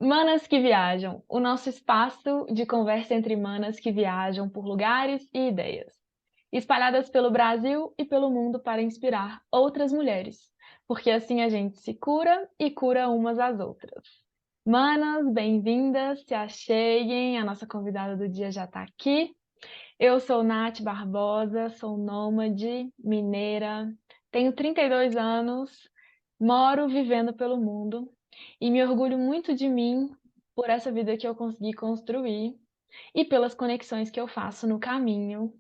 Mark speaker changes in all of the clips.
Speaker 1: Manas que Viajam, o nosso espaço de conversa entre manas que viajam por lugares e ideias, espalhadas pelo Brasil e pelo mundo para inspirar outras mulheres, porque assim a gente se cura e cura umas às outras. Manas, bem-vindas, se acheguem, a nossa convidada do dia já está aqui. Eu sou Nath Barbosa, sou nômade, mineira, tenho 32 anos, moro vivendo pelo mundo e me orgulho muito de mim por essa vida que eu consegui construir e pelas conexões que eu faço no caminho.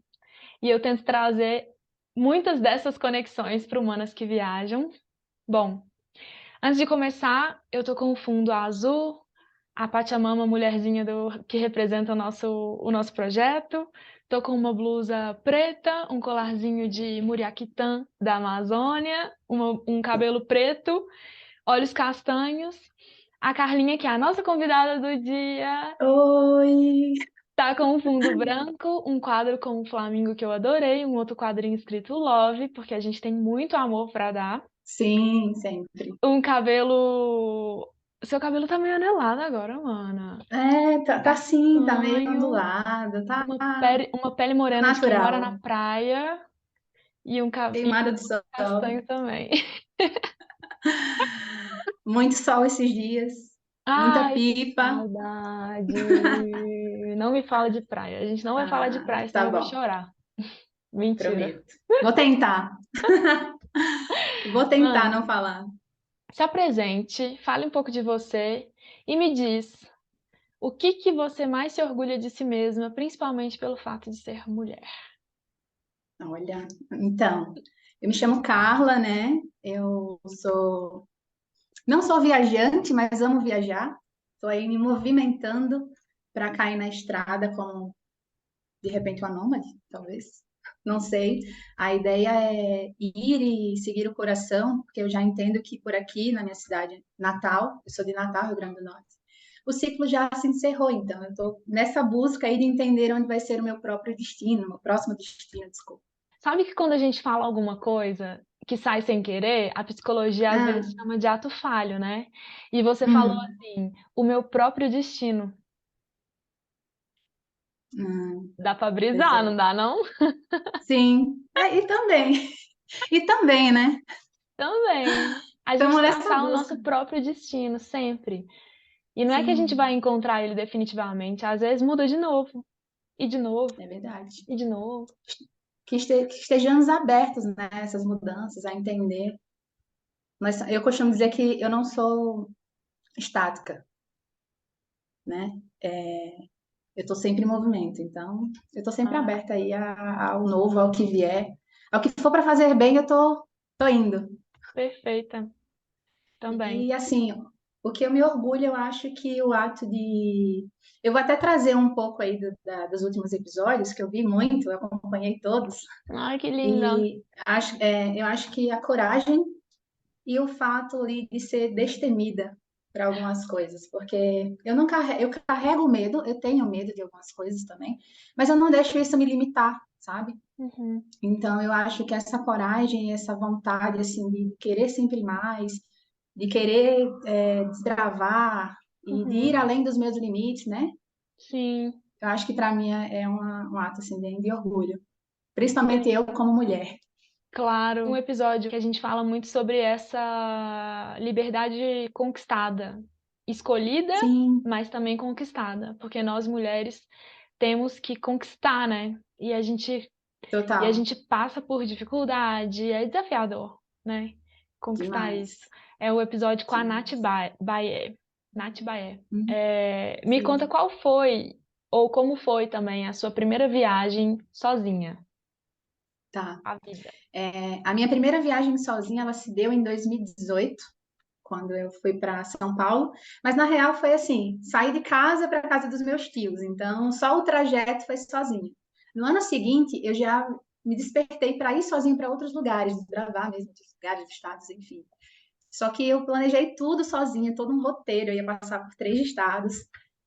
Speaker 1: E eu tento trazer muitas dessas conexões para Humanas que Viajam. Bom, antes de começar, eu tô com o fundo azul, a Pachamama, mulherzinha que representa o nosso projeto. Tô com uma blusa preta, um colarzinho de muriaquitã da Amazônia, um cabelo preto, olhos castanhos. A Carlinha, que é a nossa convidada do dia,
Speaker 2: Oi!
Speaker 1: tá com um fundo branco, um quadro com um flamingo que eu adorei, um outro quadrinho escrito Love, porque a gente tem muito amor para dar.
Speaker 2: Sim, sempre.
Speaker 1: Um cabelo. Seu cabelo tá meio anelado agora, mana.
Speaker 2: É, tá sim, tá meio
Speaker 1: Castanho,
Speaker 2: ondulado, tá
Speaker 1: uma pele morena de quem mora na
Speaker 2: natural.
Speaker 1: praia e e
Speaker 2: Queimada de sol.
Speaker 1: castanho também.
Speaker 2: Muito sol esses dias. Muita
Speaker 1: Ai, que
Speaker 2: pipa.
Speaker 1: saudade! Não me fala de praia. A gente não vai falar de
Speaker 2: Ah,
Speaker 1: praia, senão
Speaker 2: tá
Speaker 1: eu vou
Speaker 2: bom,
Speaker 1: chorar. Mentira.
Speaker 2: prometo. Vou tentar. Vou tentar
Speaker 1: Mana,
Speaker 2: não falar.
Speaker 1: se apresente, fale um pouco de você e me diz o que que você mais se orgulha de si mesma, principalmente pelo fato de ser mulher.
Speaker 2: Olha, então, eu me chamo Carla, né? Eu sou, não sou viajante, mas amo viajar. Estou aí me movimentando para cair na estrada como de repente uma nômade, talvez. Não sei. A ideia é ir e seguir o coração, porque eu já entendo que por aqui, na minha cidade natal, eu sou de Natal, Rio Grande do Norte, o ciclo já se encerrou. Então, eu estou nessa busca aí de entender onde vai ser o meu próprio destino, o meu próximo destino, desculpa.
Speaker 1: Sabe que quando a gente fala alguma coisa que sai sem querer, a psicologia às
Speaker 2: Ah,
Speaker 1: vezes chama de ato falho, né? E você falou
Speaker 2: hum,
Speaker 1: assim, o meu próprio destino. Dá pra
Speaker 2: pois
Speaker 1: brisar, não
Speaker 2: é.
Speaker 1: dá não?
Speaker 2: Sim, e também, e também, né?
Speaker 1: Também. A gente
Speaker 2: Estamos nessa
Speaker 1: traçar o
Speaker 2: busca.
Speaker 1: nosso próprio destino sempre. E não é que a gente vai
Speaker 2: Sim,
Speaker 1: encontrar ele definitivamente, às vezes muda de novo, e de novo,
Speaker 2: é verdade.
Speaker 1: e de novo.
Speaker 2: Que estejamos abertos, né, a essas mudanças, a entender. Mas eu costumo dizer que eu não sou estática, né? Eu estou sempre em movimento, então eu estou sempre
Speaker 1: Ah,
Speaker 2: aberta aí ao novo, ao que vier, ao que for para fazer bem, tô indo.
Speaker 1: perfeita. Também.
Speaker 2: E assim, o que eu me orgulho, eu acho que o ato de. Eu vou até trazer um pouco aí dos últimos episódios, que eu vi muito, eu acompanhei todos,
Speaker 1: Ai, que linda.
Speaker 2: e eu acho que a coragem e o fato ali de ser destemida para algumas coisas, porque eu carrego medo, eu tenho medo de algumas coisas também, mas eu não deixo isso me limitar, sabe?
Speaker 1: Uhum,
Speaker 2: Então eu acho que essa coragem, essa vontade assim de querer sempre mais, de querer desbravar e de ir
Speaker 1: uhum.
Speaker 2: além dos meus limites, né?
Speaker 1: Sim.
Speaker 2: Eu acho que para mim é um ato assim de orgulho, principalmente eu como mulher.
Speaker 1: Claro, um episódio que a gente fala muito sobre essa liberdade conquistada, escolhida,
Speaker 2: Sim,
Speaker 1: mas também conquistada, porque nós mulheres temos que conquistar, né? E a
Speaker 2: total,
Speaker 1: gente passa por dificuldade, é desafiador, né? Conquistar isso.
Speaker 2: demais,
Speaker 1: É o episódio com a Nath
Speaker 2: demais.
Speaker 1: Baé. Nath Baé.
Speaker 2: Hum,
Speaker 1: Me conta
Speaker 2: sim.
Speaker 1: qual foi, ou como foi também, a sua primeira viagem sozinha,
Speaker 2: Tá.
Speaker 1: a vida.
Speaker 2: A minha primeira viagem sozinha, ela se deu em 2018, quando eu fui para São Paulo, mas na real foi assim, saí de casa para casa dos meus tios, então só o trajeto foi sozinho. No ano seguinte, eu já me despertei para ir sozinho para outros lugares, desbravar mesmo outros lugares, estados, enfim. Só que eu planejei tudo sozinha, todo um roteiro, eu ia passar por 3 estados,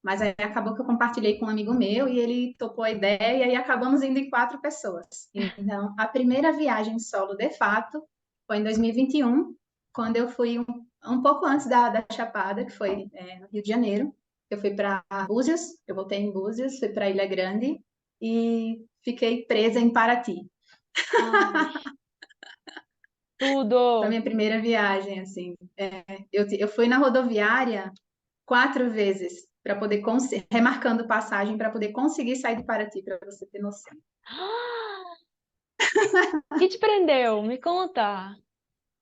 Speaker 2: mas aí acabou que eu compartilhei com um amigo meu e ele topou a ideia e aí acabamos indo em 4 pessoas. Então, a primeira viagem solo, de fato, foi em 2021, quando eu fui um pouco antes da Chapada, que foi no Rio de Janeiro. Eu fui para Búzios, eu voltei em Búzios, fui para Ilha Grande e fiquei presa em Paraty.
Speaker 1: Ai,
Speaker 2: Foi a
Speaker 1: tudo!
Speaker 2: minha primeira viagem, assim. Eu fui na rodoviária 4 vezes para poder remarcando passagem para poder conseguir sair de Paraty, para você ter noção.
Speaker 1: Que te prendeu? Me conta.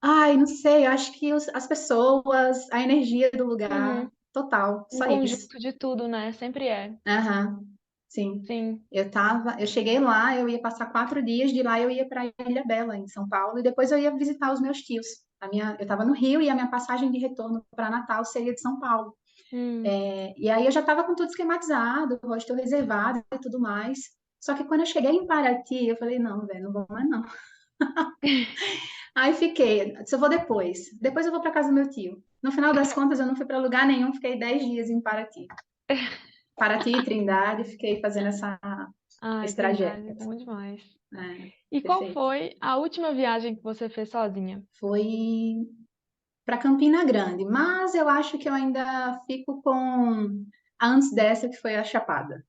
Speaker 2: Ai, não sei, eu acho que as pessoas, a energia do lugar,
Speaker 1: Uhum.
Speaker 2: total,
Speaker 1: Um
Speaker 2: só isso.
Speaker 1: conjunto de tudo, né? Sempre é.
Speaker 2: Aham, sim.
Speaker 1: Sim.
Speaker 2: Eu cheguei lá, eu ia passar 4 dias, de lá eu ia para Ilha Bela, em São Paulo, e depois eu ia visitar os meus tios. Eu estava no Rio e a minha passagem de retorno para Natal seria de São Paulo.
Speaker 1: Hum.
Speaker 2: E aí eu já estava com tudo esquematizado, o hostel reservado e tudo mais. Só que quando eu cheguei em Paraty, eu falei, não, velho, não vou mais não. Aí fiquei, se eu vou depois. Depois eu vou para casa do meu tio. No final das contas, eu não fui para lugar nenhum, fiquei 10 dias em Paraty. Paraty e Trindade, fiquei fazendo
Speaker 1: Ai,
Speaker 2: esse
Speaker 1: Trindade, é
Speaker 2: trajeto.
Speaker 1: bom demais.
Speaker 2: É,
Speaker 1: E qual
Speaker 2: perfeito.
Speaker 1: foi a última viagem que você fez sozinha?
Speaker 2: Foi para Campina Grande, mas eu acho que eu ainda fico com a antes dessa, que foi a Chapada.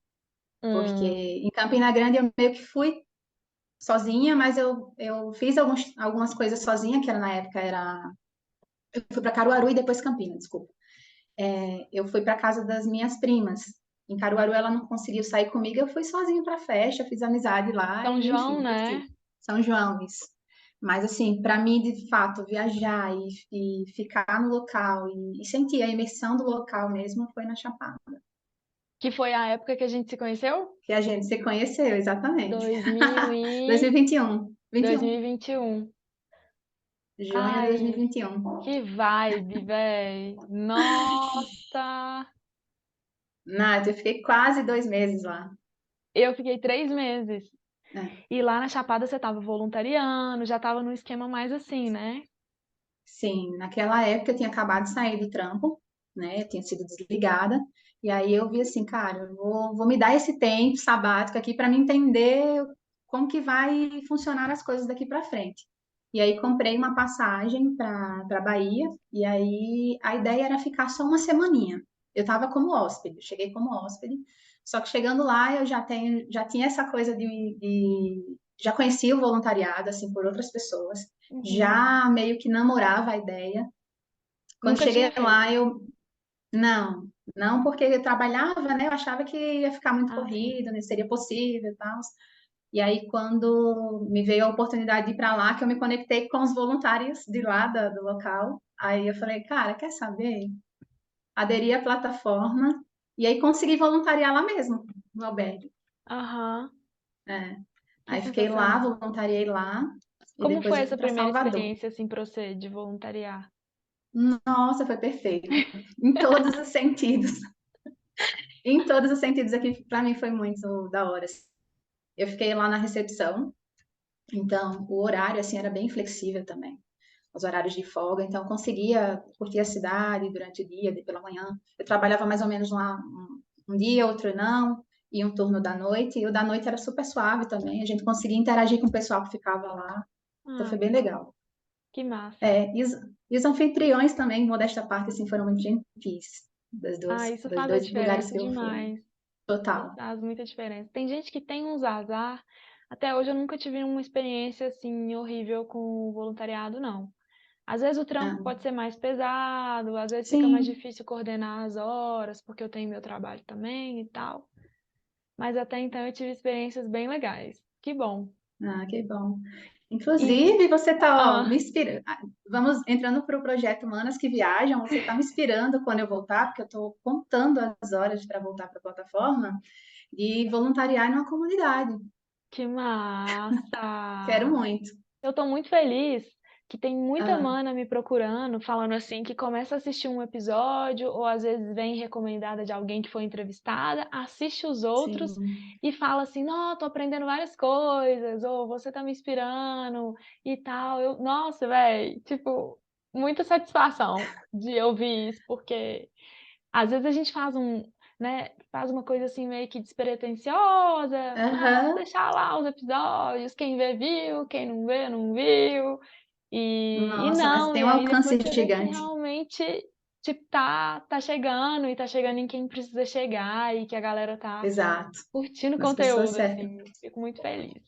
Speaker 2: Porque
Speaker 1: Hum.
Speaker 2: em Campina Grande eu meio que fui sozinha, mas eu fiz algumas coisas sozinha, que era na época era. Eu fui para Caruaru e depois Campina, desculpa. Eu fui para casa das minhas primas. Em Caruaru ela não conseguiu sair comigo, eu fui sozinha para a festa, fiz amizade lá
Speaker 1: São
Speaker 2: e,
Speaker 1: João,
Speaker 2: enfim, curti.
Speaker 1: né?
Speaker 2: São João, isso. Mas, assim, para mim, de fato, viajar e ficar no local e sentir a imersão do local mesmo foi na Chapada,
Speaker 1: Que foi a época que a gente se conheceu?
Speaker 2: que a gente se conheceu, exatamente.
Speaker 1: 2000 e
Speaker 2: 2021, 21,
Speaker 1: 2021.
Speaker 2: junho de
Speaker 1: Ai,
Speaker 2: 2021.
Speaker 1: que vibe, véi. Nossa!
Speaker 2: Nath, eu fiquei quase 2 meses lá.
Speaker 1: Eu fiquei 3 meses.
Speaker 2: É.
Speaker 1: E lá na Chapada você tava voluntariando, já tava num esquema mais assim, né?
Speaker 2: Sim, naquela época eu tinha acabado de sair do trampo, né? Eu tinha sido desligada. E aí eu vi assim, cara, eu vou me dar esse tempo sabático aqui para me entender como que vai funcionar as coisas daqui para frente. E aí comprei uma passagem para Bahia, e aí a ideia era ficar só uma semaninha. Eu estava como hóspede, eu cheguei como hóspede, só que chegando lá eu já tinha essa coisa já conhecia o voluntariado assim por outras pessoas,
Speaker 1: Uhum.
Speaker 2: já meio que namorava a ideia. Quando
Speaker 1: Nunca
Speaker 2: cheguei
Speaker 1: tinha
Speaker 2: lá,
Speaker 1: feito.
Speaker 2: não, porque eu trabalhava, né? Eu achava que ia ficar muito
Speaker 1: Ah, sim.
Speaker 2: corrido, não seria possível e tal. E aí, quando me veio a oportunidade de ir para lá, que eu me conectei com os voluntários de lá, do local, aí eu falei, cara, quer saber? Aderi à plataforma e aí consegui voluntariar lá mesmo, no albergue.
Speaker 1: Aham.
Speaker 2: É.
Speaker 1: Que
Speaker 2: Aí fiquei lá,
Speaker 1: sensacional.
Speaker 2: voluntariei lá e
Speaker 1: Como
Speaker 2: depois
Speaker 1: foi
Speaker 2: eu fui
Speaker 1: essa
Speaker 2: para
Speaker 1: primeira
Speaker 2: Salvador.
Speaker 1: experiência, assim, pra você de voluntariar?
Speaker 2: Nossa, foi perfeito. Em todos os sentidos. Em todos os sentidos aqui, para mim foi muito da hora. Eu fiquei lá na recepção, então o horário assim era bem flexível também. Os horários de folga, então eu conseguia curtir a cidade durante o dia, pela manhã. Eu trabalhava mais ou menos lá um dia, outro não, e um turno da noite, e o da noite era super suave também. A gente conseguia interagir com o pessoal que ficava lá, então
Speaker 1: Ah,
Speaker 2: foi bem legal.
Speaker 1: que massa.
Speaker 2: E os anfitriões também, modesta parte, assim, foram muito gentis
Speaker 1: Ah, isso
Speaker 2: dos
Speaker 1: faz a
Speaker 2: dois lugares
Speaker 1: diferença
Speaker 2: que eu fui.
Speaker 1: demais. Isso
Speaker 2: Total.
Speaker 1: faz muita diferença. Tem gente que tem uns azar. Até hoje eu nunca tive uma experiência assim horrível com o voluntariado, não. Às vezes o trampo
Speaker 2: Ah,
Speaker 1: pode ser mais pesado, às vezes fica mais
Speaker 2: sim,
Speaker 1: difícil coordenar as horas, porque eu tenho meu trabalho também e tal. Mas até então eu tive experiências bem legais. Que bom.
Speaker 2: que bom.
Speaker 1: E,
Speaker 2: Inclusive, você tá, ó, me
Speaker 1: ah,
Speaker 2: inspirando. Vamos entrando para o projeto Manas que Viajam. Você está me inspirando quando eu voltar, porque eu estou contando as horas para voltar para a plataforma e voluntariar numa comunidade.
Speaker 1: que
Speaker 2: Quero
Speaker 1: massa!
Speaker 2: muito.
Speaker 1: Eu tô muito feliz que tem muita
Speaker 2: Ah,
Speaker 1: mana me procurando, falando assim, que começa a assistir um episódio, ou às vezes vem recomendada de alguém que foi entrevistada, assiste os outros
Speaker 2: sim.
Speaker 1: e fala assim, não, tô aprendendo várias coisas, ou você tá me inspirando e tal. Nossa, velho, tipo, muita satisfação de ouvir isso, porque às vezes a gente faz né, faz uma coisa assim meio que despretensiosa. Ah, vamos
Speaker 2: Aham.
Speaker 1: deixar lá os episódios, quem vê viu, quem não vê não viu. E
Speaker 2: Nossa, mas
Speaker 1: não,
Speaker 2: tem
Speaker 1: e
Speaker 2: um
Speaker 1: aí depois
Speaker 2: alcance
Speaker 1: você vê que
Speaker 2: gigante.
Speaker 1: realmente, tipo, tá chegando e tá chegando em quem precisa chegar e que a galera tá
Speaker 2: Exato.
Speaker 1: curtindo o
Speaker 2: Nas pessoas
Speaker 1: conteúdo,
Speaker 2: certas.
Speaker 1: assim. Fico muito feliz.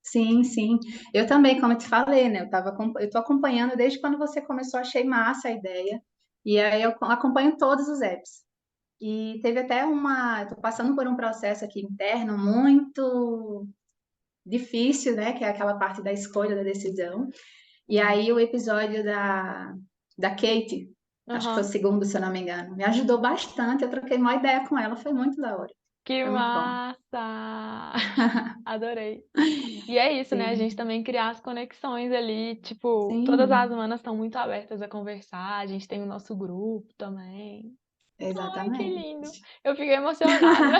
Speaker 2: Sim, sim. Eu também, como eu te falei, né? Eu tô acompanhando desde quando você começou, achei massa a ideia. E aí eu acompanho todos os apps. E teve até eu tô passando por um processo aqui interno muito difícil, né? Que é aquela parte da escolha, da decisão. E aí o episódio da Kate, acho que foi o
Speaker 1: Aham.
Speaker 2: segundo, se eu não me engano, me ajudou bastante. Eu troquei uma ideia com ela, foi muito da hora.
Speaker 1: Que
Speaker 2: Foi muito bom.
Speaker 1: massa! Adorei. E é isso, né? A gente
Speaker 2: Sim,
Speaker 1: também criar as conexões ali. Tipo, todas as
Speaker 2: sim,
Speaker 1: manas estão muito abertas a conversar. A gente tem o nosso grupo também. Ai, que lindo.
Speaker 2: exatamente.
Speaker 1: Eu fiquei emocionada.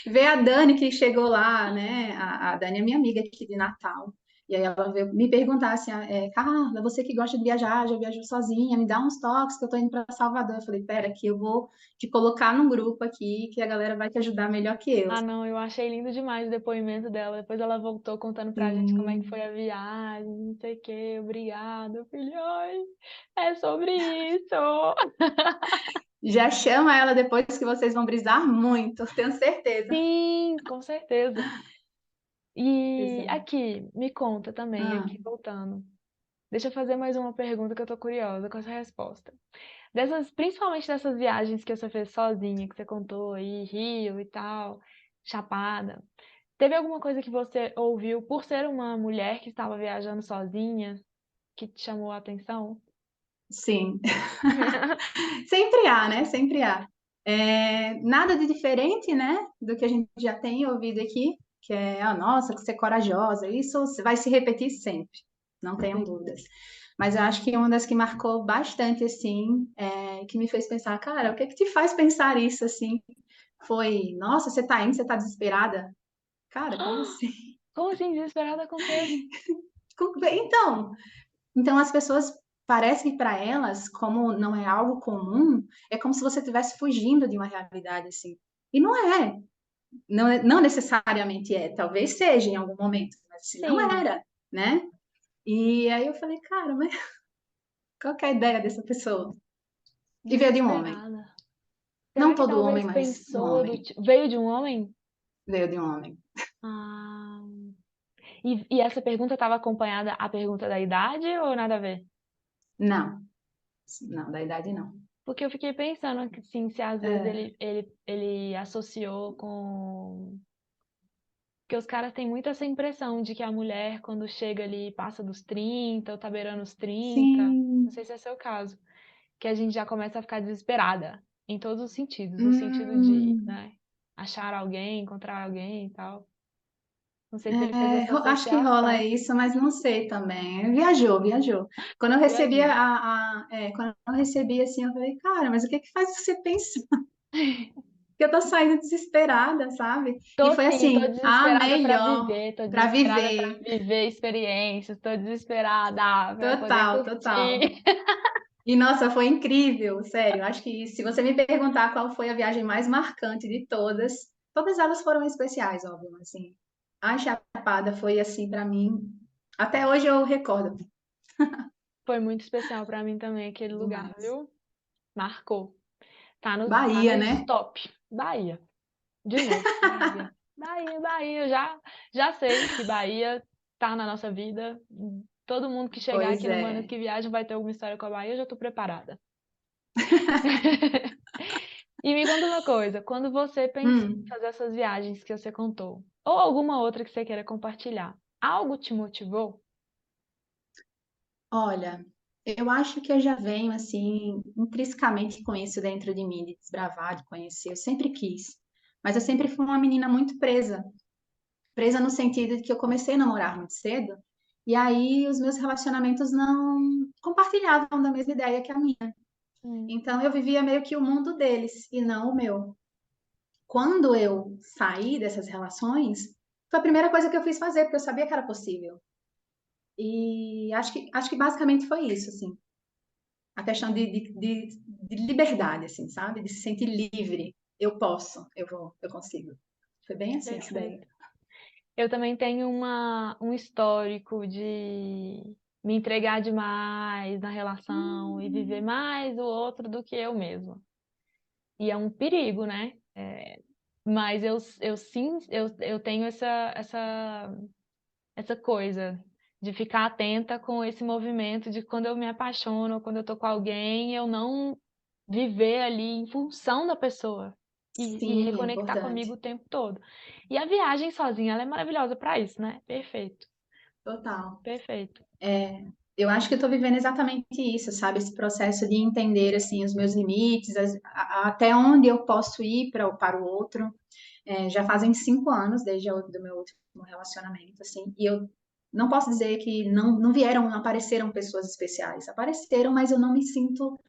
Speaker 2: Ver a Dani que chegou lá, né? A Dani é minha amiga aqui de Natal. E aí ela veio me perguntar assim, Carla, você que gosta de viajar, já viajou sozinha, me dá uns toques que eu tô indo para Salvador. Eu falei, pera, que eu vou te colocar num grupo aqui que a galera vai te ajudar melhor que eu.
Speaker 1: Ah, não, eu achei lindo demais o depoimento dela. Depois ela voltou contando pra gente como é que foi
Speaker 2: Sim.
Speaker 1: a viagem, não sei o quê. Obrigada. Eu falei, ai, é sobre isso.
Speaker 2: Já chama ela depois que vocês vão brisar muito, tenho certeza.
Speaker 1: Sim, com certeza.
Speaker 2: Pois
Speaker 1: E
Speaker 2: é.
Speaker 1: aqui, me conta também,
Speaker 2: Ah,
Speaker 1: aqui voltando. Deixa eu fazer mais uma pergunta que eu tô curiosa com essa resposta. Dessas, principalmente dessas viagens que você fez sozinha, que você contou aí, Rio e tal, Chapada. Teve alguma coisa que você ouviu por ser uma mulher que estava viajando sozinha, que te chamou a atenção?
Speaker 2: sim. Sempre há, né? Sempre há. Nada de diferente, né? Do que a gente já tem ouvido aqui, que é, nossa, que você é corajosa. Isso vai se repetir sempre, não tenham
Speaker 1: Sim.
Speaker 2: dúvidas. Mas eu acho que uma das que marcou bastante, assim, que me fez pensar, cara, o que é que te faz pensar isso, assim? Foi, nossa, você tá indo, você tá desesperada? Cara, como assim?
Speaker 1: Como assim, desesperada com o quê?
Speaker 2: Então, então, as pessoas, parece que para elas, como não é algo comum, é como se você estivesse fugindo de uma realidade, assim. E não é. Não, não necessariamente é. Talvez seja em algum momento, mas assim, não
Speaker 1: Sim,
Speaker 2: era, né? E aí eu falei, cara, mas qual que é a ideia dessa pessoa? E veio de um homem.
Speaker 1: desesperada.
Speaker 2: Não
Speaker 1: Será que
Speaker 2: todo homem,
Speaker 1: talvez
Speaker 2: mas um
Speaker 1: pensou
Speaker 2: homem.
Speaker 1: veio de um homem?
Speaker 2: Veio de um homem.
Speaker 1: Ah. E essa pergunta estava acompanhada a pergunta da idade ou nada a ver?
Speaker 2: Não, não, da idade não.
Speaker 1: Porque eu fiquei pensando que sim, se às vezes
Speaker 2: É,
Speaker 1: ele associou com. Porque os caras têm muito essa impressão de que a mulher, quando chega ali, passa dos 30 ou tá beirando os 30, não
Speaker 2: sim.
Speaker 1: sei se é seu caso, que a gente já começa a ficar desesperada, em todos os sentidos, no sentido de,
Speaker 2: Hum.
Speaker 1: né, achar alguém, encontrar alguém e tal. Não sei se ele fez essa
Speaker 2: Acho que rola
Speaker 1: associação.
Speaker 2: isso, mas não sei também. Viajou, viajou. Quando eu recebi
Speaker 1: Viajou.
Speaker 2: quando eu recebi assim, eu falei, cara, mas o que que faz você pensar? Que eu tô saindo desesperada, sabe? E
Speaker 1: Tô
Speaker 2: foi
Speaker 1: sim, tô
Speaker 2: assim, a
Speaker 1: desesperada pra
Speaker 2: melhor
Speaker 1: viver, tô
Speaker 2: para
Speaker 1: desesperada pra
Speaker 2: viver.
Speaker 1: viver experiências, tô desesperada pra poder
Speaker 2: Total, total.
Speaker 1: curtir.
Speaker 2: E nossa, foi incrível, sério. Acho que se você me perguntar qual foi a viagem mais marcante de todas elas foram especiais, óbvio, assim. A Chapada foi assim para mim, até hoje eu recordo
Speaker 1: Foi muito especial pra mim também aquele lugar,
Speaker 2: demais.
Speaker 1: viu? Marcou. Tá
Speaker 2: Bahia,
Speaker 1: nos
Speaker 2: né?
Speaker 1: top. Bahia. De novo. Bahia. Bahia, Bahia. Já sei que Bahia tá na nossa vida. Todo mundo que chegar
Speaker 2: Pois
Speaker 1: aqui no Manas
Speaker 2: é.
Speaker 1: que Viajam vai ter alguma história com a Bahia, eu já tô preparada. E me conta uma coisa, quando você pensou em
Speaker 2: Hum,
Speaker 1: fazer essas viagens que você contou, ou alguma outra que você queira compartilhar, algo te motivou?
Speaker 2: olha, eu acho que eu já venho assim, intrinsecamente com isso dentro de mim, de desbravar, de conhecer. Eu sempre quis. Mas eu sempre fui uma menina muito presa. Presa no sentido de que eu comecei a namorar muito cedo, e aí os meus relacionamentos não compartilhavam da mesma ideia que a minha.
Speaker 1: Hum,
Speaker 2: Então eu vivia meio que o mundo deles e não o meu. Quando eu saí dessas relações, foi a primeira coisa que eu quis fazer, porque eu sabia que era possível. E acho que basicamente foi isso, assim. A questão de liberdade, assim, sabe? De se sentir livre. Eu posso, eu vou, eu consigo. Foi bem assim essa daí.
Speaker 1: perfeito. Eu também tenho um histórico de me entregar demais na relação e viver
Speaker 2: Hum,
Speaker 1: mais o outro do que eu mesma. E é um perigo, né? Mas eu sim, eu tenho essa coisa de ficar atenta com esse movimento de quando eu me apaixono, ou quando eu tô com alguém, eu não viver ali em função da pessoa e
Speaker 2: sim, é
Speaker 1: reconectar comigo
Speaker 2: importante.
Speaker 1: o tempo todo. E a viagem sozinha, ela é maravilhosa para isso, né? Perfeito,
Speaker 2: Total.
Speaker 1: perfeito.
Speaker 2: É, eu acho que eu estou vivendo exatamente isso, sabe? Esse processo de entender assim os meus limites, até onde eu posso ir para o outro. Já fazem 5 anos desde o do meu último relacionamento, assim, e eu não posso dizer que não vieram, não apareceram pessoas especiais. Apareceram, mas eu não me sinto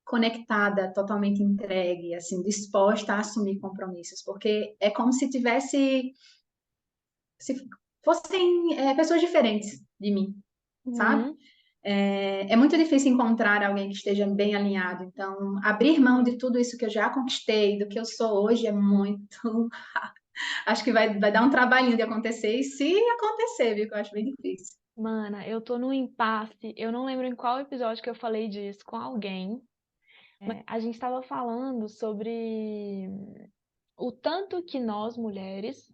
Speaker 2: conectada, totalmente entregue, assim, disposta a assumir compromissos, porque é como se tivesse, se fossem pessoas diferentes de mim, sabe?
Speaker 1: Uhum,
Speaker 2: É muito difícil encontrar alguém que esteja bem alinhado. Então, abrir mão de
Speaker 1: sim.
Speaker 2: tudo isso que eu já conquistei, do que eu sou hoje, é muito. Acho que vai dar um trabalhinho de acontecer, e se acontecer, viu? Que eu acho bem difícil.
Speaker 1: Mana, eu tô num impasse, eu não lembro em qual episódio que eu falei disso com alguém. A gente estava falando sobre o tanto que nós mulheres,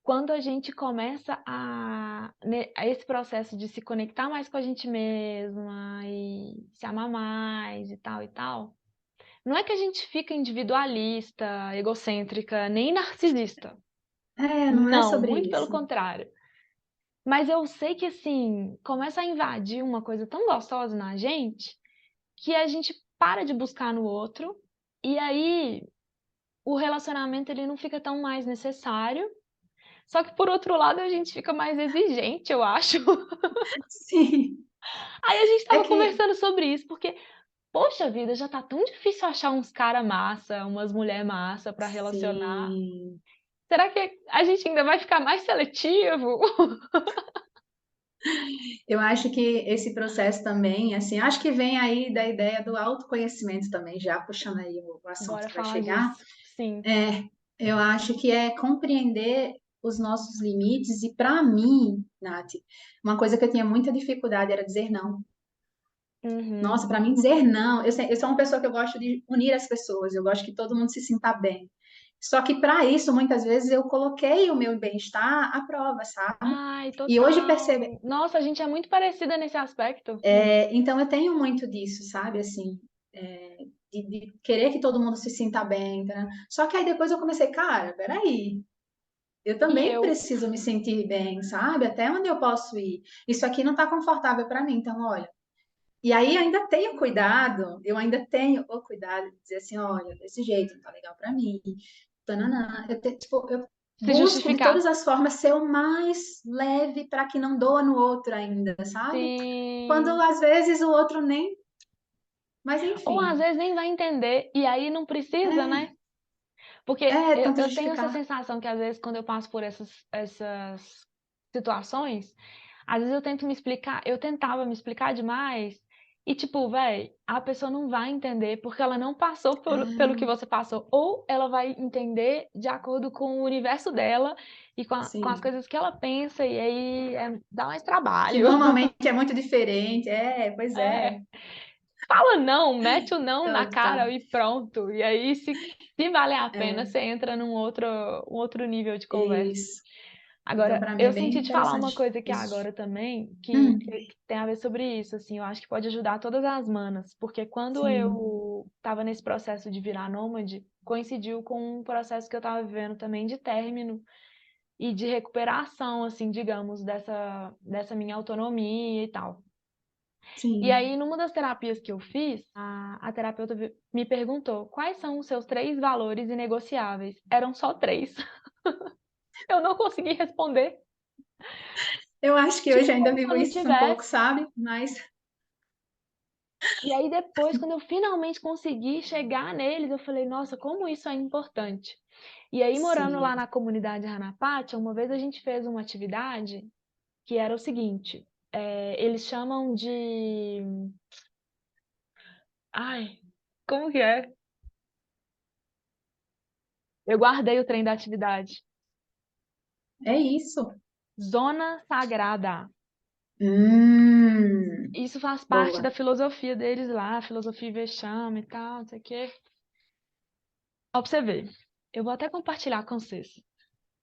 Speaker 1: quando a gente começa a esse processo de se conectar mais com a gente mesma e se amar mais e tal, não é que a gente fica individualista, egocêntrica, nem narcisista.
Speaker 2: Não é
Speaker 1: Não,
Speaker 2: sobre
Speaker 1: muito pelo
Speaker 2: isso.
Speaker 1: contrário. Mas eu sei que assim, começa a invadir uma coisa tão gostosa na gente que a gente para de buscar no outro e aí o relacionamento ele não fica tão mais necessário. Só que por outro lado a gente fica mais exigente, eu acho.
Speaker 2: Sim.
Speaker 1: Aí a gente
Speaker 2: É
Speaker 1: tava
Speaker 2: que,
Speaker 1: conversando sobre isso, porque, poxa vida, já tá tão difícil achar uns cara massa, umas mulher massa pra relacionar.
Speaker 2: sim.
Speaker 1: Será que a gente ainda vai ficar mais seletivo?
Speaker 2: Eu acho que esse processo também, assim, acho que vem aí da ideia do autoconhecimento também, já puxando aí o assunto
Speaker 1: Bora
Speaker 2: que vai
Speaker 1: falar
Speaker 2: chegar.
Speaker 1: disso. Sim.
Speaker 2: É, eu acho que é compreender os nossos limites, e para mim, Nath, uma coisa que eu tinha muita dificuldade era dizer não.
Speaker 1: Uhum.
Speaker 2: Nossa, para mim dizer não, eu sou uma pessoa que eu gosto de unir as pessoas, eu gosto que todo mundo se sinta bem. Só que para isso, muitas vezes eu coloquei o meu bem-estar à prova, sabe?
Speaker 1: Ai,
Speaker 2: E hoje percebe,
Speaker 1: total. Nossa, a gente é muito parecida nesse aspecto.
Speaker 2: então eu tenho muito disso, sabe? Assim, de querer que todo mundo se sinta bem, tá? Só que aí depois eu comecei, cara, peraí, eu
Speaker 1: E
Speaker 2: também
Speaker 1: eu.
Speaker 2: preciso me sentir bem, sabe? Até onde eu posso ir? Isso aqui não está confortável para mim, então olha. E aí ainda tenho cuidado, eu ainda tenho o cuidado de dizer assim, olha, desse jeito não tá legal para mim. Tananã. Eu
Speaker 1: Se
Speaker 2: busco de
Speaker 1: justificar.
Speaker 2: todas as formas ser o mais leve para que não doa no outro ainda, sabe? Quando
Speaker 1: Sim.
Speaker 2: às vezes o outro nem, mas
Speaker 1: Ou às
Speaker 2: enfim,
Speaker 1: vezes nem vai entender, e aí não precisa, né? Porque
Speaker 2: tanto
Speaker 1: eu tenho essa
Speaker 2: justificar.
Speaker 1: sensação que às vezes quando eu passo por essas situações, às vezes eu tento me explicar, eu tentava me explicar demais, e tipo, velho, a pessoa não vai entender porque ela não passou pelo que
Speaker 2: Ah,
Speaker 1: você passou, ou ela vai entender de acordo com o universo dela e com as
Speaker 2: sim.
Speaker 1: coisas que ela pensa, e aí dá mais
Speaker 2: Que
Speaker 1: trabalho.
Speaker 2: normalmente é muito diferente. Pois é.
Speaker 1: É. Fala não, mete o não na cara
Speaker 2: Total.
Speaker 1: e pronto. E aí, se valer a pena,
Speaker 2: É,
Speaker 1: você entra num um outro nível de conversa.
Speaker 2: isso. Então,
Speaker 1: Agora,
Speaker 2: para mim é
Speaker 1: eu
Speaker 2: bem
Speaker 1: senti te falar uma
Speaker 2: interessante
Speaker 1: coisa aqui
Speaker 2: isso.
Speaker 1: agora também,
Speaker 2: Hum,
Speaker 1: que tem a ver sobre isso, assim, eu acho que pode ajudar todas as manas, porque quando
Speaker 2: sim,
Speaker 1: eu estava nesse processo de virar nômade, coincidiu com um processo que eu estava vivendo também de término e de recuperação, assim, digamos, dessa minha autonomia e tal. E
Speaker 2: sim.
Speaker 1: aí, numa das terapias que eu fiz, a terapeuta me perguntou quais são os seus 3 valores inegociáveis. Eram só 3. Eu não consegui responder.
Speaker 2: Eu acho que
Speaker 1: Tipo,
Speaker 2: hoje ainda
Speaker 1: como se eu
Speaker 2: vivo
Speaker 1: não
Speaker 2: isso um pouco,
Speaker 1: tivesse.
Speaker 2: sabe? Mas
Speaker 1: E aí, depois, quando eu finalmente consegui chegar neles, eu falei, nossa, como isso é importante. E aí, morando lá
Speaker 2: sim.
Speaker 1: na comunidade Ranapátia, uma vez a gente fez uma atividade que era o seguinte: eles chamam de. Ai, como que é? Eu guardei o trem da atividade.
Speaker 2: É isso.
Speaker 1: Zona sagrada. Isso faz parte
Speaker 2: Boa.
Speaker 1: da filosofia deles lá, filosofia e vexame e tal, não sei o quê. Ó, pra você ver. Eu vou até compartilhar com vocês.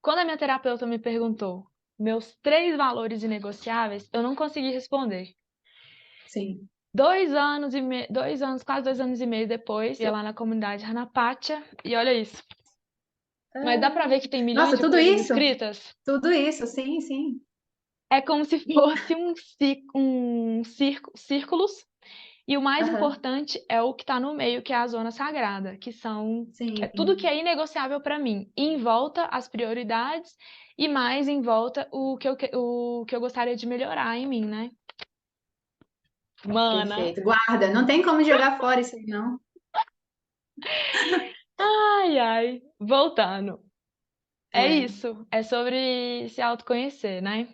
Speaker 1: Quando a minha terapeuta me perguntou meus 3 valores inegociáveis, eu não consegui responder.
Speaker 2: Sim.
Speaker 1: 2 anos, quase 2 anos e meio depois, ia lá na comunidade Ranapatia e olha isso. Mas dá pra ver que tem milhões
Speaker 2: Nossa,
Speaker 1: de coisas escritas?
Speaker 2: tudo isso, sim, sim.
Speaker 1: É como se fosse círculos, e o mais
Speaker 2: Aham,
Speaker 1: importante é o que está no meio, que é a zona sagrada, que é tudo que
Speaker 2: sim.
Speaker 1: é inegociável para mim. E em volta as prioridades e mais em volta o que eu gostaria de melhorar em mim, né? Mana,
Speaker 2: Perfeito. Guarda, não tem como jogar fora isso aí, não.
Speaker 1: ai, ai. Voltando. É
Speaker 2: É,
Speaker 1: isso. É sobre se autoconhecer, né?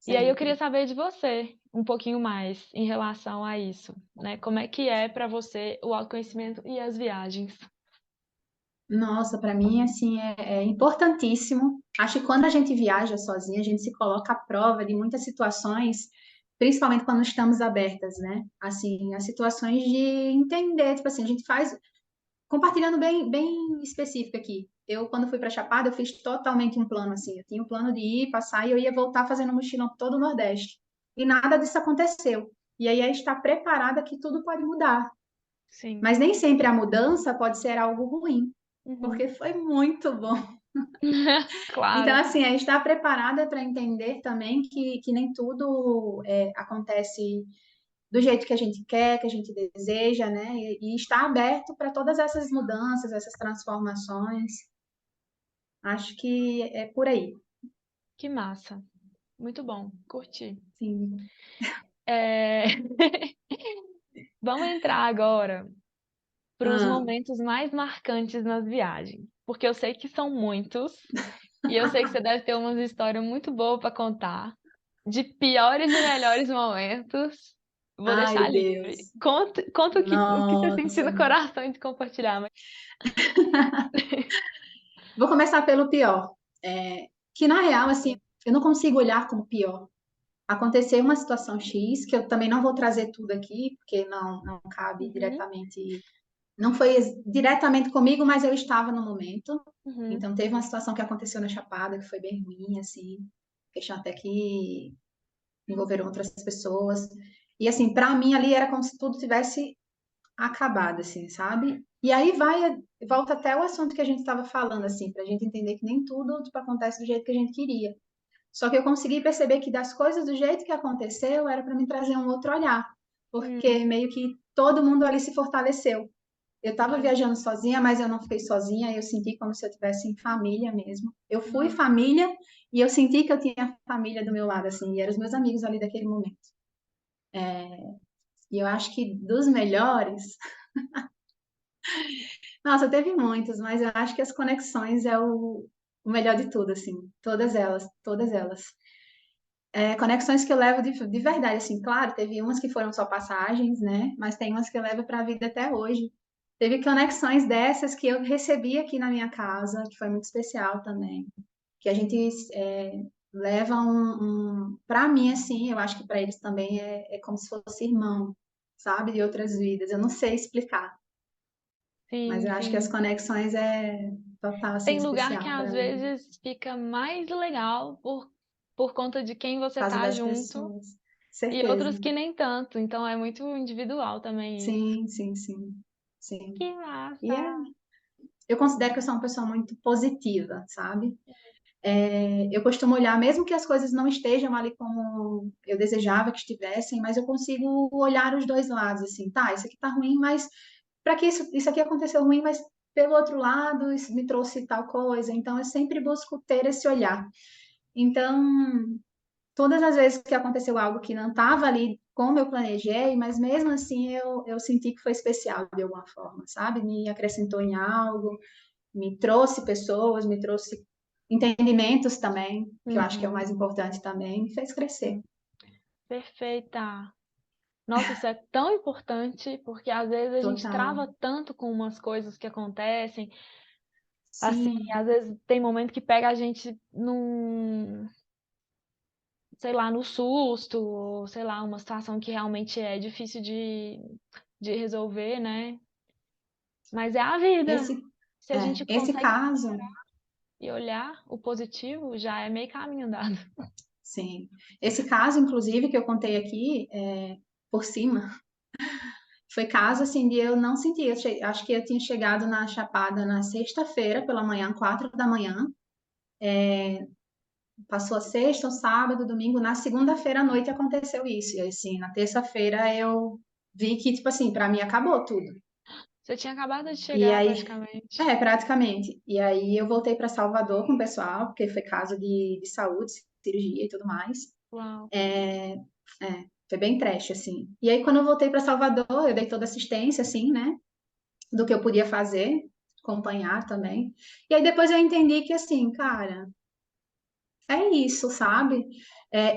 Speaker 1: E aí eu queria
Speaker 2: sempre.
Speaker 1: saber de você um pouquinho mais em relação a isso, né? Como é que é para você o autoconhecimento e as viagens?
Speaker 2: Nossa, para mim, assim, é importantíssimo. Acho que quando a gente viaja sozinha, a gente se coloca à prova de muitas situações, principalmente quando estamos abertas, né? Assim, as situações de entender, tipo assim, a gente faz, compartilhando bem específico aqui. Eu, quando fui para Chapada, eu fiz totalmente um plano, assim. Eu tinha um plano de ir, passar e eu ia voltar fazendo mochilão por todo o Nordeste. E nada disso aconteceu. E aí é estar preparada que tudo pode mudar.
Speaker 1: Sim.
Speaker 2: Mas nem sempre a mudança pode ser algo ruim,
Speaker 1: Uhum.
Speaker 2: porque foi muito bom. Então,
Speaker 1: Claro.
Speaker 2: assim, é estar preparada para entender também que nem tudo acontece do jeito que a gente quer, que a gente deseja, né? E estar aberto para todas essas mudanças, essas transformações. Acho que é por aí.
Speaker 1: Que massa. Muito bom. Curti.
Speaker 2: Sim.
Speaker 1: É, vamos entrar agora para os
Speaker 2: Ah,
Speaker 1: momentos mais marcantes nas viagens, porque eu sei que são muitos e eu sei que você deve ter umas histórias muito boas para contar, de piores e melhores momentos. Vou
Speaker 2: ai,
Speaker 1: deixar livre.
Speaker 2: Deus.
Speaker 1: Conta o que você sentir
Speaker 2: Nossa.
Speaker 1: no coração de compartilhar.
Speaker 2: Vou começar pelo pior. Que, na real, assim, eu não consigo olhar como pior. Aconteceu uma situação X, que eu também não vou trazer tudo aqui, porque não cabe
Speaker 1: Uhum,
Speaker 2: diretamente, não foi diretamente comigo, mas eu estava no momento.
Speaker 1: uhum,
Speaker 2: Então, teve uma situação que aconteceu na Chapada, que foi bem ruim, assim, questão até que envolveram outras pessoas. E, assim, para mim ali era como se tudo tivesse acabado, assim, sabe? E aí volta até o assunto que a gente estava falando, assim, para a gente entender que nem tudo, tipo, acontece do jeito que a gente queria. Só que eu consegui perceber que das coisas do jeito que aconteceu era para me trazer um outro olhar,
Speaker 1: hum,
Speaker 2: porque meio que todo mundo ali se fortaleceu. Eu estava
Speaker 1: olha,
Speaker 2: viajando sozinha, mas eu não fiquei sozinha, eu senti como se eu estivesse em família mesmo. Eu fui
Speaker 1: uhum.
Speaker 2: família e eu senti que eu tinha família do meu lado, assim, e eram os meus amigos ali daquele momento. E eu acho que dos melhores, nossa, teve muitos, mas eu acho que as conexões é o melhor de tudo, assim, todas elas, todas elas. Conexões que eu levo de verdade, assim, claro, teve umas que foram só passagens, né? Mas tem umas que eu levo para a vida até hoje. Teve conexões dessas que eu recebi aqui na minha casa, que foi muito especial também. Que a gente leva para mim, assim, eu acho que para eles também é como se fosse irmão, sabe? De outras vidas. Eu não sei explicar, mas
Speaker 1: Sim,
Speaker 2: eu acho que as
Speaker 1: sim.
Speaker 2: conexões é total, assim,
Speaker 1: Tem lugar que
Speaker 2: especial
Speaker 1: às
Speaker 2: para mim.
Speaker 1: vezes fica mais legal por conta de quem
Speaker 2: Por
Speaker 1: você
Speaker 2: causa
Speaker 1: tá
Speaker 2: das
Speaker 1: junto
Speaker 2: pessoas.
Speaker 1: e outros
Speaker 2: Certeza.
Speaker 1: que nem tanto. Então é muito individual também isso.
Speaker 2: Sim, sim, sim. Sim.
Speaker 1: Que
Speaker 2: E
Speaker 1: massa!
Speaker 2: eu considero que eu sou uma pessoa muito positiva, sabe? Eu costumo olhar, mesmo que as coisas não estejam ali como eu desejava que estivessem, mas eu consigo olhar os dois lados, assim, tá, isso aqui tá ruim, mas para que isso aqui aconteceu ruim, mas pelo outro lado, isso me trouxe tal coisa. Então, eu sempre busco ter esse olhar. Então, todas as vezes que aconteceu algo que não estava ali como eu planejei, mas mesmo assim eu senti que foi especial de alguma forma, sabe? Me acrescentou em algo, me trouxe pessoas, me trouxe entendimentos também, que eu acho que é o
Speaker 1: Uhum,
Speaker 2: mais importante também, me fez crescer.
Speaker 1: sim. Perfeita! Nossa, isso é tão importante porque às vezes a gente
Speaker 2: Total.
Speaker 1: trava tanto com umas coisas que acontecem. Assim,
Speaker 2: Sim,
Speaker 1: às vezes tem momento que pega a gente sei lá, no susto, ou sei lá, uma situação que realmente é difícil de resolver, né? Mas é a vida.
Speaker 2: esse,
Speaker 1: Se a gente
Speaker 2: esse
Speaker 1: consegue
Speaker 2: caso,
Speaker 1: e olhar o positivo, já é meio caminho andado.
Speaker 2: sim, esse caso, inclusive, que eu contei aqui, por cima, foi caso, assim, de eu não sentir, acho que eu tinha chegado na Chapada na sexta-feira pela manhã, 4 da manhã, passou a sexta, o sábado, domingo, na segunda-feira à noite aconteceu isso, e assim, na terça-feira eu vi que, tipo assim, para mim acabou tudo.
Speaker 1: Você tinha acabado de
Speaker 2: E
Speaker 1: chegar,
Speaker 2: aí,
Speaker 1: praticamente.
Speaker 2: praticamente. E aí eu voltei para Salvador com o pessoal, porque foi caso de saúde, cirurgia e tudo mais.
Speaker 1: Uau.
Speaker 2: É, foi bem trash, assim. E aí, quando eu voltei para Salvador, eu dei toda assistência, assim, né? Do que eu podia fazer, acompanhar também. E aí depois eu entendi que, assim, cara, é isso, sabe?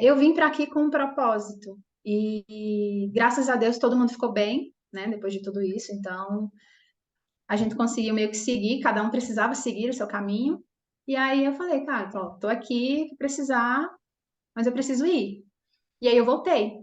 Speaker 2: Eu vim para aqui com um propósito. E graças a Deus todo mundo ficou bem, né? Depois de tudo isso. Então, a gente conseguiu meio que seguir, cada um precisava seguir o seu caminho. E aí eu falei, cara, tô aqui, se precisar, mas eu preciso ir. E aí eu voltei.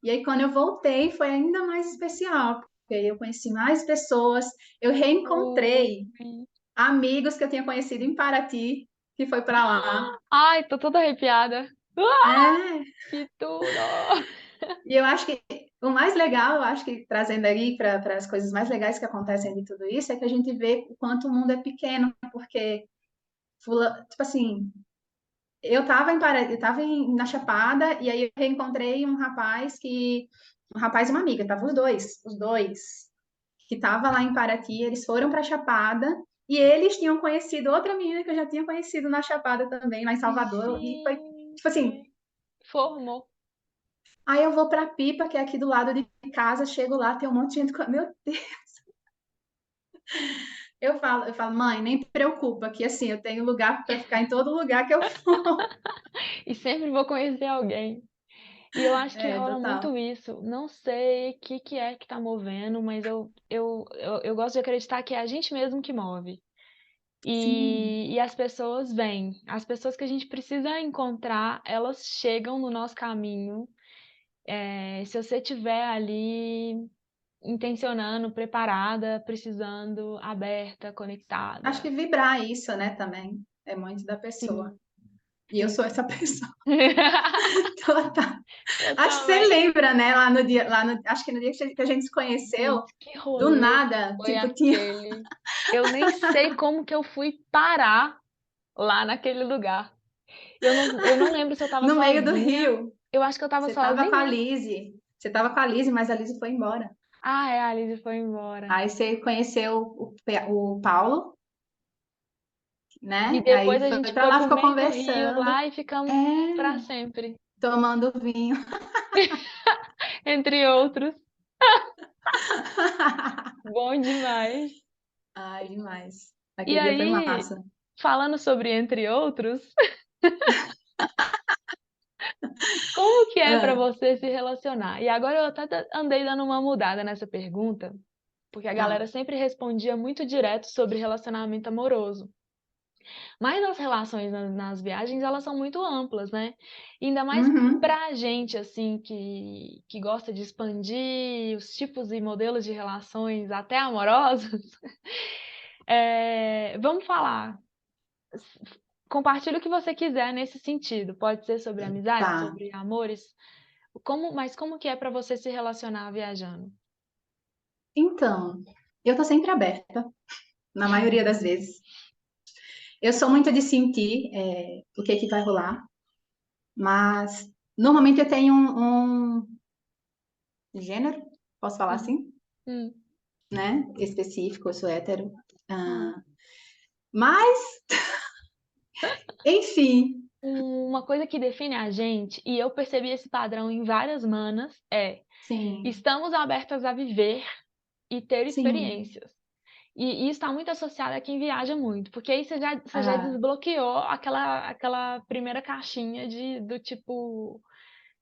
Speaker 2: E aí quando eu voltei foi ainda mais especial, porque aí eu conheci mais pessoas, eu reencontrei
Speaker 1: Ui.
Speaker 2: amigos que eu tinha conhecido em Paraty, que foi para lá.
Speaker 1: Ai, tô toda arrepiada.
Speaker 2: É,
Speaker 1: Que tudo!
Speaker 2: e eu acho que o mais legal, eu acho que trazendo aí para as coisas mais legais que acontecem de tudo isso, é que a gente vê o quanto o mundo é pequeno, porque, tipo assim, eu tava na Chapada, e aí eu reencontrei um rapaz e uma amiga, estavam os dois, que tava lá em Paraty, eles foram para Chapada, e eles tinham conhecido outra menina que eu já tinha conhecido na Chapada também, lá em Salvador, e foi, tipo assim,
Speaker 1: Gente, formou.
Speaker 2: aí eu vou para Pipa, que é aqui do lado de casa, chego lá, tem um monte de gente, meu Deus, eu falo, mãe, nem preocupa, que assim, eu tenho lugar para ficar em todo lugar que eu for.
Speaker 1: E sempre vou conhecer alguém. E eu acho que rola
Speaker 2: Total.
Speaker 1: muito isso. Não sei o que que é que tá movendo, mas eu gosto de acreditar que é a gente mesmo que move.
Speaker 2: Sim.
Speaker 1: E as pessoas vêm. As pessoas que a gente precisa encontrar, elas chegam no nosso caminho. Se você tiver ali intencionando, preparada, precisando, aberta,
Speaker 2: Acho
Speaker 1: conectada.
Speaker 2: que vibrar isso, né, também, é muito da pessoa.
Speaker 1: Sim,
Speaker 2: E eu
Speaker 1: sim.
Speaker 2: sou essa pessoa. Total.
Speaker 1: Eu
Speaker 2: Acho que você
Speaker 1: também.
Speaker 2: lembra, né, acho que no dia que a gente se conheceu,
Speaker 1: Gente, que
Speaker 2: do
Speaker 1: rolê que
Speaker 2: nada,
Speaker 1: foi
Speaker 2: tipo, tinha
Speaker 1: aquele? Eu nem sei como que eu fui parar lá naquele lugar. Eu não lembro se eu tava
Speaker 2: no meio do
Speaker 1: sozinha.
Speaker 2: rio.
Speaker 1: Eu acho que eu tava
Speaker 2: Você tava com a
Speaker 1: sozinha.
Speaker 2: Lizzie. Você tava com a Lizzie, mas a Lizzie foi embora.
Speaker 1: Ah, é, a Alice foi embora.
Speaker 2: Aí você conheceu o Paulo,
Speaker 1: E
Speaker 2: né?
Speaker 1: depois
Speaker 2: Aí
Speaker 1: a
Speaker 2: foi
Speaker 1: gente
Speaker 2: pra
Speaker 1: foi
Speaker 2: lá,
Speaker 1: pro
Speaker 2: ficou
Speaker 1: meio do rio
Speaker 2: conversando,
Speaker 1: lá e ficamos pra sempre,
Speaker 2: tomando vinho.
Speaker 1: entre outros. Bom demais.
Speaker 2: Ai, demais.
Speaker 1: E
Speaker 2: Aquele dia foi
Speaker 1: aí,
Speaker 2: massa.
Speaker 1: falando sobre entre outros, como que é pra
Speaker 2: Ah,
Speaker 1: você se relacionar? E agora eu até andei dando uma mudada nessa pergunta, porque a galera
Speaker 2: tá.
Speaker 1: sempre respondia muito direto sobre relacionamento amoroso. Mas as relações nas viagens, elas são muito amplas, né? E ainda mais
Speaker 2: Uhum.
Speaker 1: pra gente, assim, que gosta de expandir os tipos e modelos de relações até amorosas. Vamos falar. Compartilha o que você quiser nesse sentido. Pode ser sobre amizade,
Speaker 2: Tá.
Speaker 1: sobre amores. Mas como que é pra você se relacionar viajando?
Speaker 2: Então, eu tô sempre aberta, na maioria das vezes. Eu sou muito de sentir o que que vai rolar, mas normalmente eu tenho um gênero, posso falar
Speaker 1: Uhum.
Speaker 2: assim,
Speaker 1: Hum.
Speaker 2: né? Específico, eu sou hétero.
Speaker 1: Ah.
Speaker 2: Ah, mas, enfim,
Speaker 1: Uma coisa que define a gente, e eu percebi esse padrão em várias manas, é
Speaker 2: sim,
Speaker 1: estamos abertas a viver e ter
Speaker 2: sim,
Speaker 1: experiências. E isso está muito associado a quem viaja muito, porque aí você já
Speaker 2: ah,
Speaker 1: desbloqueou aquela primeira caixinha do tipo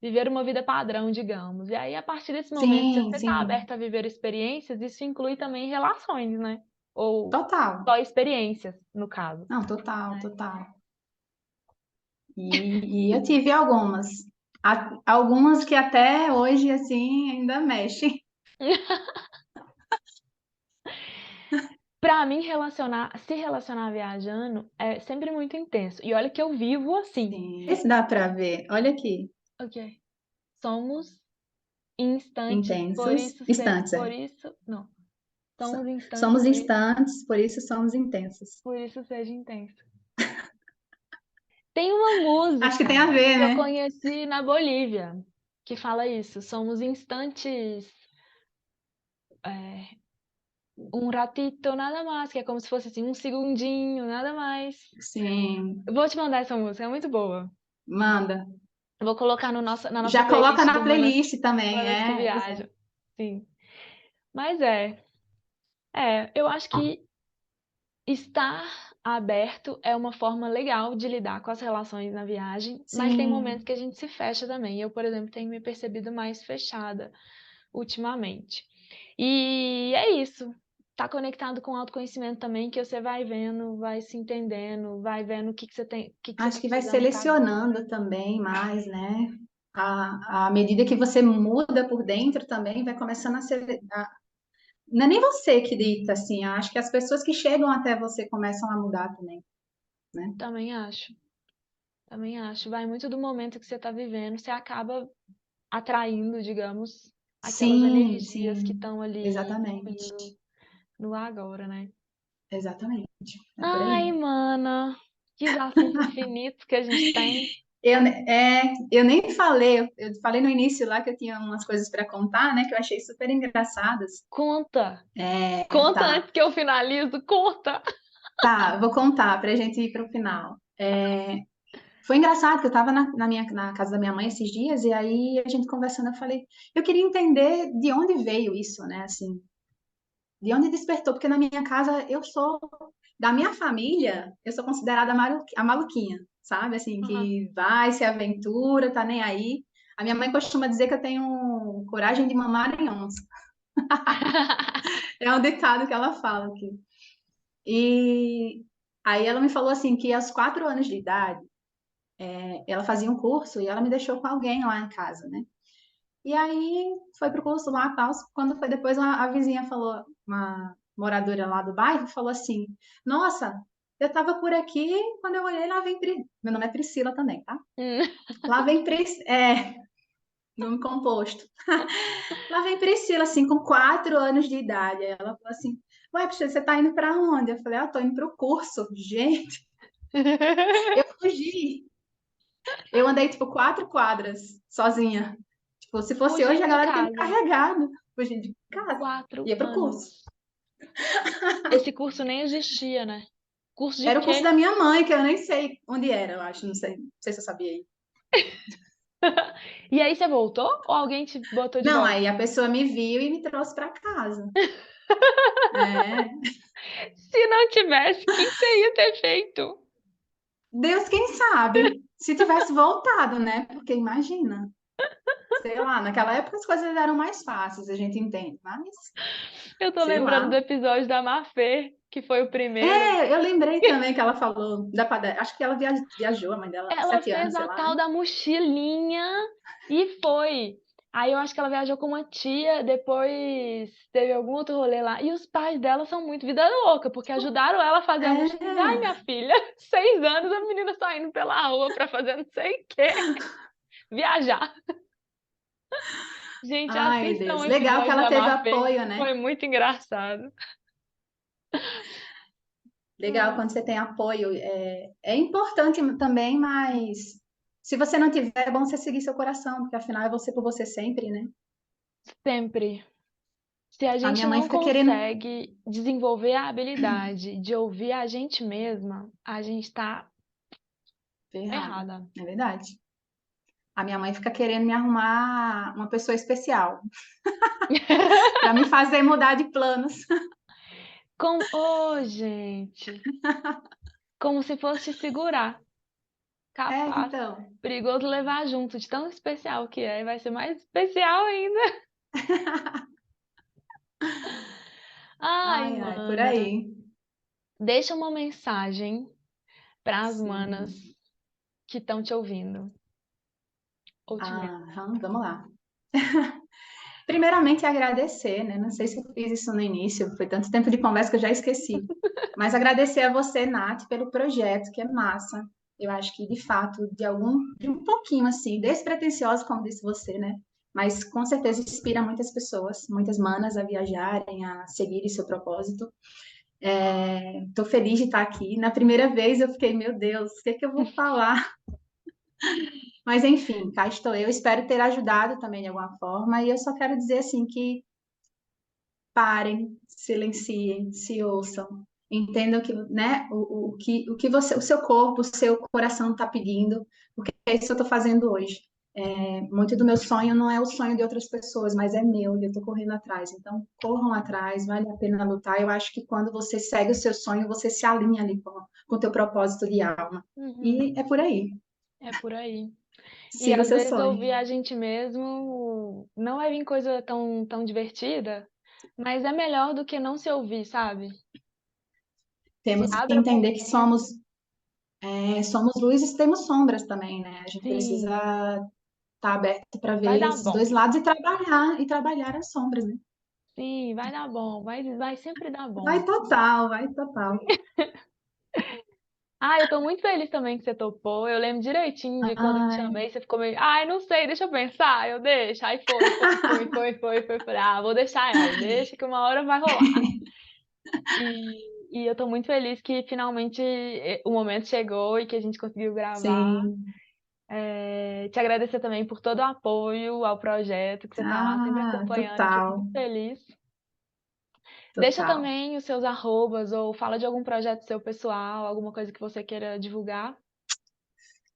Speaker 1: viver uma vida padrão, digamos. E aí, a partir desse momento, se
Speaker 2: sim,
Speaker 1: você está
Speaker 2: sim.
Speaker 1: aberto a viver experiências, isso inclui também relações, né? Ou
Speaker 2: Total.
Speaker 1: só experiências, no caso.
Speaker 2: Não, total, total. E eu tive algumas. Algumas que até hoje, assim, ainda mexem.
Speaker 1: Pra mim, se relacionar viajando é sempre muito intenso. E olha que eu vivo assim.
Speaker 2: Sim. Esse dá pra ver. Olha aqui.
Speaker 1: Ok. Somos instantes,
Speaker 2: Intensos, instantes,
Speaker 1: por
Speaker 2: é.
Speaker 1: isso, não. Somos instantes,
Speaker 2: Somos instantes, por isso somos intensos.
Speaker 1: por isso seja intenso. Tem uma
Speaker 2: Acho que
Speaker 1: música
Speaker 2: tem a ver,
Speaker 1: que eu
Speaker 2: né?
Speaker 1: conheci na Bolívia que fala isso. Somos instantes, é, um ratito, nada mais, que é como se fosse assim, um segundinho, nada mais.
Speaker 2: Sim,
Speaker 1: Eu vou te mandar essa música, é muito boa.
Speaker 2: manda.
Speaker 1: Eu vou colocar no na nossa
Speaker 2: Já coloca
Speaker 1: playlist
Speaker 2: na
Speaker 1: do
Speaker 2: playlist também,
Speaker 1: Manas que
Speaker 2: é.
Speaker 1: Viajam. Sim. Mas eu acho que estar aberto é uma forma legal de lidar com as relações na viagem, mas tem momentos
Speaker 2: Sim,
Speaker 1: que a gente se fecha também. Eu, por exemplo, tenho me percebido mais fechada ultimamente. E é isso. Tá conectado com o autoconhecimento também, que você vai vendo, vai se entendendo, vai vendo o que que você tá
Speaker 2: acho que vai
Speaker 1: precisando para agora.
Speaker 2: selecionando também mais, né? À medida que você muda por dentro também, vai começando não é nem você que dita, assim, acho que as pessoas que chegam até você começam a mudar também, né?
Speaker 1: Também acho. Também acho. Vai muito do momento que você está vivendo. Você acaba atraindo, digamos, aquelas
Speaker 2: Sim,
Speaker 1: energias que
Speaker 2: sim,
Speaker 1: estão ali fluindo
Speaker 2: exatamente,
Speaker 1: no agora, né?
Speaker 2: exatamente, é por
Speaker 1: Ai,
Speaker 2: aí.
Speaker 1: mana, que assunto infinito que a gente tem.
Speaker 2: Eu nem falei, eu falei no início lá que eu tinha umas coisas para contar, né, que eu achei super engraçadas.
Speaker 1: Conta!
Speaker 2: É,
Speaker 1: Conta
Speaker 2: tá,
Speaker 1: antes que eu finalizo, conta!
Speaker 2: tá, eu vou contar para a gente ir para o final. Foi engraçado que eu estava na casa da minha mãe esses dias e aí a gente conversando, eu falei, eu queria entender de onde veio isso, né, assim, de onde despertou, porque na minha casa da minha família, eu sou considerada a maluquinha, sabe? Assim,
Speaker 1: Aham.
Speaker 2: que vai, se aventura, tá nem aí. A minha mãe costuma dizer que eu tenho coragem de mamar em onça. É um ditado que ela fala aqui. E aí ela me falou assim que aos 4 anos de idade, ela fazia um curso e ela me deixou com alguém lá em casa, né? E aí foi pro curso lá, tal. Quando foi depois, a vizinha falou, uma moradora lá do bairro, falou assim: Nossa, eu tava por aqui, quando eu olhei, lá vem. Meu nome é Priscila também, tá?
Speaker 1: Hum.
Speaker 2: Lá vem nome composto. Lá vem Priscila, assim, com 4 anos de idade. Aí ela falou assim: Ué, Priscila, você tá indo pra onde? Eu falei: Ah, tô indo pro curso. Gente, eu fugi. Eu andei, tipo, 4 quadras sozinha. Tipo, se fosse hoje, a
Speaker 1: Fugindo de
Speaker 2: galera tinha me
Speaker 1: casa.
Speaker 2: carregado. Fugi de casa.
Speaker 1: Quatro
Speaker 2: Ia pro curso.
Speaker 1: anos. Esse curso nem existia, né? Curso de
Speaker 2: Era o curso
Speaker 1: quê?
Speaker 2: da minha mãe, que eu nem sei onde era, eu acho, não sei se eu sabia aí.
Speaker 1: E aí você voltou ou alguém te botou de
Speaker 2: Não,
Speaker 1: volta?
Speaker 2: aí a pessoa me viu e me trouxe para casa. É,
Speaker 1: Se não tivesse, o que que você ia ter feito?
Speaker 2: Deus quem sabe, se tivesse voltado, né? Porque imagina, sei lá, naquela época as coisas eram mais fáceis, a gente entende, mas
Speaker 1: Eu tô
Speaker 2: sei
Speaker 1: lembrando do
Speaker 2: lá.
Speaker 1: episódio da Mafê, que foi o primeiro.
Speaker 2: Eu lembrei também que ela falou da padaria, acho que ela viajou, a mãe dela,
Speaker 1: Ela
Speaker 2: 7 anos,
Speaker 1: fez
Speaker 2: sei
Speaker 1: a
Speaker 2: lá,
Speaker 1: tal
Speaker 2: né?
Speaker 1: da mochilinha e foi. Aí eu acho que ela viajou com uma tia, depois teve algum outro rolê lá. E os pais dela são muito vida louca, porque ajudaram ela a fazer a mochilinha. Ai, minha
Speaker 2: É,
Speaker 1: filha, 6 anos, a menina saindo pela rua pra fazer não sei o quê. Viajar. Gente,
Speaker 2: ai
Speaker 1: assistam
Speaker 2: Deus,
Speaker 1: o
Speaker 2: legal que
Speaker 1: episódio
Speaker 2: ela
Speaker 1: da
Speaker 2: teve
Speaker 1: Mafê.
Speaker 2: apoio, né?
Speaker 1: Foi muito engraçado.
Speaker 2: Legal
Speaker 1: Ai,
Speaker 2: quando você tem apoio. É importante também, mas se você não tiver, é bom você seguir seu coração, porque afinal é você por você sempre, né?
Speaker 1: sempre. Se a
Speaker 2: A
Speaker 1: gente
Speaker 2: minha mãe
Speaker 1: não
Speaker 2: fica querendo.
Speaker 1: consegue desenvolver a habilidade de ouvir a gente mesma, a gente tá
Speaker 2: Ferrada,
Speaker 1: errada.
Speaker 2: é verdade. A minha mãe fica querendo me arrumar uma pessoa especial para me fazer mudar de planos.
Speaker 1: Ô, gente, como se fosse te segurar. Capaz.
Speaker 2: Então.
Speaker 1: Perigoso levar junto, de tão especial que é, e vai ser mais especial ainda. Ai,
Speaker 2: Ai, ai, por
Speaker 1: mana,
Speaker 2: aí.
Speaker 1: deixa uma mensagem para as manas
Speaker 2: Sim.
Speaker 1: que estão te ouvindo ou te vendo.
Speaker 2: Aham, vamos lá. Primeiramente, agradecer, né? Não sei se eu fiz isso no início, foi tanto tempo de conversa que eu já esqueci. Mas agradecer a você, Nath, pelo projeto, que é massa. Eu acho que, de fato, de um pouquinho assim, despretensioso, como disse você, né? Mas com certeza inspira muitas pessoas, muitas manas a viajarem, a seguirem seu propósito. Estou feliz de estar aqui. Na primeira vez eu fiquei, meu Deus, o que é que eu vou falar? Mas enfim, cá estou eu. Espero ter ajudado também de alguma forma. E eu só quero dizer assim que parem, silenciem, se ouçam, entendam que, né, o que você, o seu corpo, o seu coração está pedindo, porque é isso que eu estou fazendo hoje. Muito do meu sonho não é o sonho de outras pessoas, mas é meu, e eu estou correndo atrás. Então, corram atrás, vale a pena lutar. Eu acho que quando você segue o seu sonho, você se alinha ali com o teu propósito de alma.
Speaker 1: Uhum,
Speaker 2: E é por aí.
Speaker 1: é por aí. E
Speaker 2: Siga o
Speaker 1: às
Speaker 2: seu
Speaker 1: vezes
Speaker 2: sonho.
Speaker 1: ouvir a gente mesmo não vai vir coisa tão divertida, mas é melhor do que não se ouvir, sabe? Se
Speaker 2: Temos que
Speaker 1: abra por
Speaker 2: entender que
Speaker 1: dentro.
Speaker 2: somos luzes, temos sombras também, né? A gente
Speaker 1: Sim,
Speaker 2: precisa tá aberto para
Speaker 1: vai
Speaker 2: ver
Speaker 1: dar
Speaker 2: esses
Speaker 1: bom.
Speaker 2: dois lados e trabalhar as sombras, né?
Speaker 1: Sim, vai dar bom. Vai sempre dar bom.
Speaker 2: Vai total, vai total.
Speaker 1: Ah, eu tô muito feliz também que você topou. Eu lembro direitinho de quando eu te
Speaker 2: Ai,
Speaker 1: chamei, você ficou meio, ai, não sei, deixa eu pensar, eu deixo. Aí foi. Falei, ah, vou deixar ela, deixa que uma hora vai rolar. E eu tô muito feliz que finalmente o momento chegou e que a gente conseguiu gravar.
Speaker 2: sim.
Speaker 1: Te agradecer também por todo o apoio ao projeto, que você tá lá sempre
Speaker 2: Ah,
Speaker 1: acompanhando, eu fico
Speaker 2: total,
Speaker 1: muito feliz. Deixa
Speaker 2: total.
Speaker 1: também os seus arrobas ou fala de algum projeto seu pessoal, alguma coisa que você queira divulgar.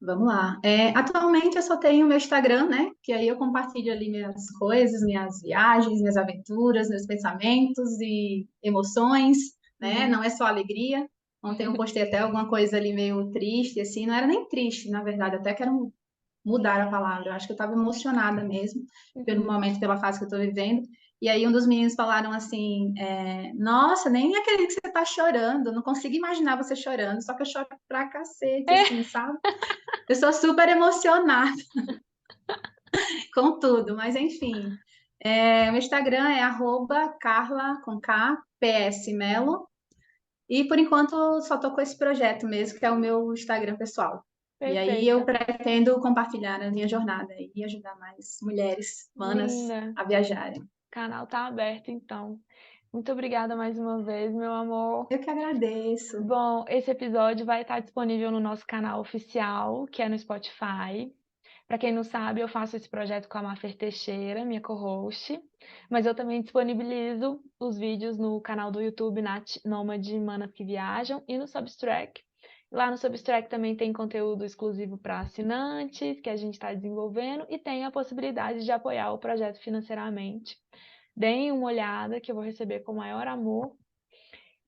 Speaker 2: Vamos lá. Atualmente eu só tenho o meu Instagram, né? Que aí eu compartilho ali minhas coisas, minhas viagens, minhas aventuras, meus pensamentos e emoções, né?
Speaker 1: Uhum.
Speaker 2: Não é só alegria. Ontem eu postei até alguma coisa ali meio triste, assim. Não era nem triste, na verdade, até quero mudar a palavra. Eu acho que eu estava emocionada mesmo, pelo
Speaker 1: Uhum.
Speaker 2: momento, pela fase que eu estou vivendo. E aí um dos meninos falaram assim, nossa, nem acredito que você está chorando, não consigo imaginar você chorando, só que eu choro pra cacete, assim, sabe? Eu sou super emocionada com tudo, mas enfim. Meu Instagram é @carla, com K, PS Melo, e por enquanto só estou com esse projeto mesmo, que é o meu Instagram pessoal. E aí eu
Speaker 1: Perfeita,
Speaker 2: pretendo compartilhar a minha jornada e ajudar mais mulheres, manas,
Speaker 1: linda.
Speaker 2: a viajarem.
Speaker 1: O canal tá aberto, então. Muito obrigada mais uma vez, meu amor.
Speaker 2: Eu que agradeço.
Speaker 1: Bom, esse episódio vai estar disponível no nosso canal oficial, que é no Spotify. Para quem não sabe, eu faço esse projeto com a Mafer Teixeira, minha co-host, mas eu também disponibilizo os vídeos no canal do YouTube Nath Nômade Manas que Viajam e no Substract. Lá no Substract também tem conteúdo exclusivo para assinantes que a gente está desenvolvendo e tem a possibilidade de apoiar o projeto financeiramente. Deem uma olhada que eu vou receber com o maior amor.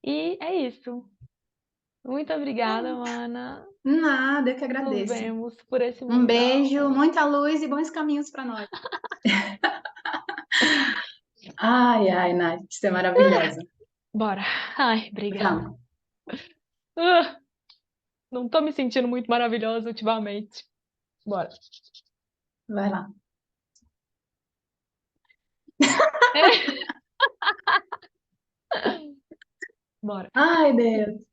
Speaker 1: E é isso. Muito obrigada, mana.
Speaker 2: Nada, eu que
Speaker 1: Nos
Speaker 2: agradeço.
Speaker 1: vemos por esse
Speaker 2: Um
Speaker 1: mundão.
Speaker 2: beijo, muita luz e bons caminhos para nós. Ai, ai, Nath, você é maravilhosa.
Speaker 1: Bora. Ai, obrigada.
Speaker 2: Vamos,
Speaker 1: Ah, não tô me sentindo muito maravilhosa ultimamente. Bora.
Speaker 2: vai lá.
Speaker 1: Bora.
Speaker 2: Ai, Deus.